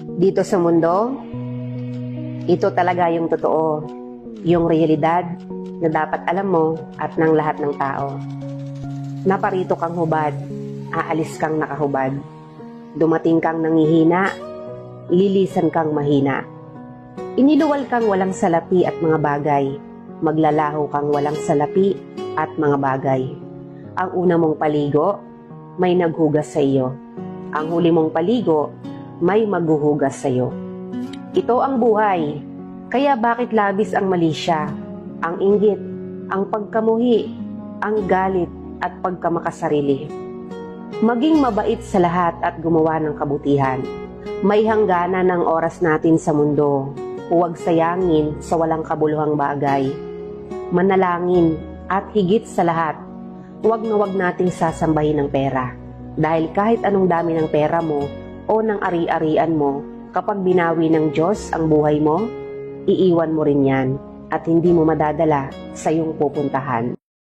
Dito sa mundo, ito talaga yung totoo, yung realidad na dapat alam mo at ng lahat ng tao. Naparito kang hubad, aalis kang nakahubad. Dumating kang nangihina, lilisan kang mahina. Iniluwal kang walang salapi at mga bagay, maglalaho kang walang salapi at mga bagay. Ang una mong paligo, may naghugas sa iyo. Ang huli mong paligo, may maghuhugas sa iyo. Ito ang buhay, kaya bakit labis ang mali siya, ang inggit, ang pagkamuhi, ang galit at pagkamakasarili. Maging mabait sa lahat at gumawa ng kabutihan. May hangganan ng oras natin sa mundo. Huwag sayangin sa walang kabuluhang bagay. Manalangin at higit sa lahat, huwag na huwag nating sasambahin ng pera. Dahil kahit anong dami ng pera mo o ng ari-arian mo, kapag binawi ng Diyos ang buhay mo, iiwan mo rin yan at hindi mo madadala sa iyong pupuntahan.